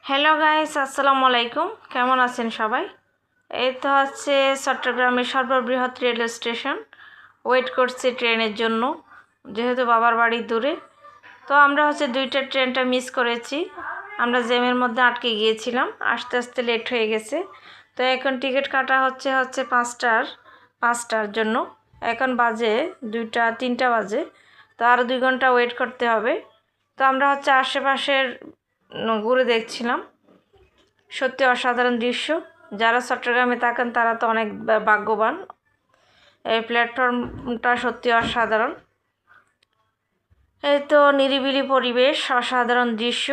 Hello guys, আসসালামু আলাইকুম। কেমন আছেন সবাই? এই তো হচ্ছে চট্টগ্রামের সর্ববৃহৎ রেল স্টেশন। ওয়েট করছি ট্রেনের জন্য, যেহেতু বাবার বাড়ি দূরে। তো আমরা হচ্ছে দুইটা ট্রেনটা মিস করেছি। আমরা জ্যামের মধ্যে আটকে গিয়েছিলাম, আস্তে আস্তে লেট হয়ে গেছে। তো এখন টিকিট কাটা হচ্ছে পাঁচটার জন্য। এখন বাজে 2টা 3টা বাজে। তো আরও 2 ঘন্টা ওয়েট করতে হবে। তো আমরা হচ্ছে আশেপাশের ঘুরে দেখছিলাম। সত্যি অসাধারণ দৃশ্য। যারা চট্টগ্রামে থাকেন তারা তো অনেক ভাগ্যবান। এই প্ল্যাটফর্মটা সত্যি অসাধারণ। এই তো নিরিবিলি পরিবেশ, অসাধারণ দৃশ্য।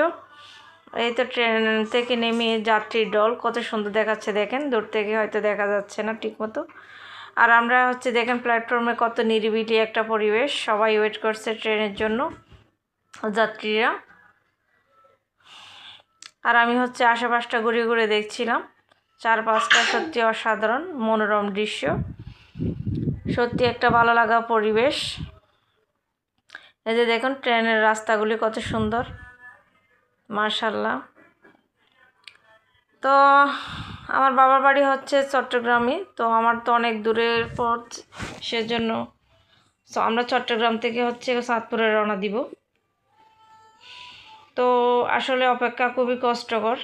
এই তো ট্রেন থেকে নেমে যাত্রীর দল কত সুন্দর দেখাচ্ছে, দেখেন দূর থেকে হয়তো দেখা যাচ্ছে না ঠিক মতো। আর আমরা হচ্ছে দেখেন প্ল্যাটফর্মে কত নিরিবিলি একটা পরিবেশ, সবাই ওয়েট করছে ট্রেনের জন্য, যাত্রীরা। আর আমি হচ্ছে আশেপাশটা ঘুরে ঘুরে দেখছিলাম চারপাশটা। সত্যি অসাধারণ মনোরম দৃশ্য, সত্যি একটা ভালো লাগা পরিবেশ। এই যে দেখুন ট্রেনের রাস্তাগুলি কত সুন্দর, মাশাআল্লাহ। তো আমার বাবার বাড়ি হচ্ছে চট্টগ্রামে, তো আমার তো অনেক দূরের পথ, সেজন্য আমরা চট্টগ্রাম থেকে হচ্ছে চাঁদপুরে রওনা দিব। তো আসলে অপেক্ষা খুবই কষ্টকর।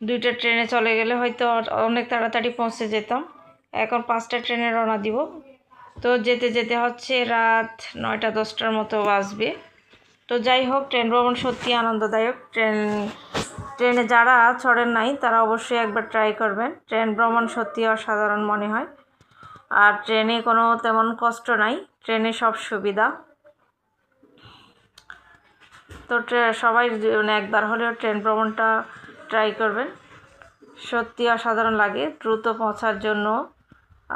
2টা ট্রেনে চলে গেলে হয়তো অনেক তাড়াতাড়ি পৌঁছে যেতাম। এখন 5টা ট্রেনে রওনা দিব। তো যেতে যেতে হচ্ছে রাত 9টা 10টার মতো বাজবে। তো যাই হোক, ট্রেন ভ্রমণ সত্যি আনন্দদায়ক। ট্রেনে যারা চড়েন নাই তারা অবশ্যই একবার ট্রাই করবেন। ট্রেন ভ্রমণ সত্যি অসাধারণ মনে হয়। আর ট্রেনে কোনো তেমন কষ্ট নাই, ট্রেনে সব সুবিধা। তো সবাই একবার হলেও ট্রেন ভ্রমণটা ট্রাই করবেন। সত্যি অসাধারণ লাগে দ্রুত পৌঁছার জন্য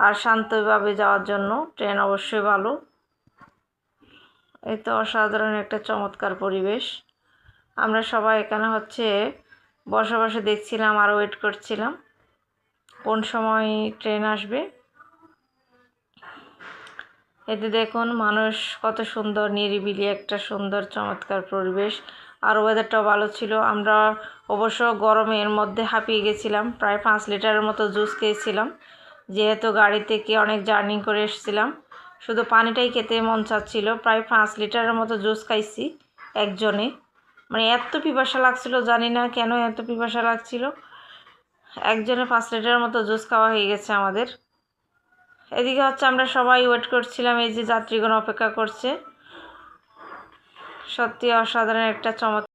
আর শান্তভাবে যাওয়ার জন্য ট্রেন অবশ্যই ভালো। এই তো অসাধারণ একটা চমৎকার পরিবেশ। আমরা সবাই এখানে হচ্ছে বসে বসে দেখছিলাম আর ওয়েট করছিলাম কোন সময় ট্রেন আসবে। এতে দেখুন মানুষ কত সুন্দর, নিরিবিলি একটা সুন্দর চমৎকার পরিবেশ। আর ওয়েদারটাও ভালো ছিল। আমরা অবশ্য গরমের মধ্যে হাঁপিয়ে গেছিলাম, প্রায় 5 লিটারের মতো জুস খেয়েছিলাম, যেহেতু গাড়ি থেকে অনেক জার্নি করে এসেছিলাম। শুধু পানিটাই খেতে মন চাচ্ছিল। প্রায় 5 লিটারের মতো জুস খাইছি একজনে। মানে এত পিপাসা লাগছিল, জানি না কেন এত পিপাসা লাগছিল। একজনে 5 লিটারের মতো জুস খাওয়া হয়ে গেছে আমাদের। এদিকে হচ্ছে আমরা সবাই ওয়েট করছিলাম, এই যে যাত্রীগণ অপেক্ষা করছে। সত্যি অসাধারণ একটা চমৎকার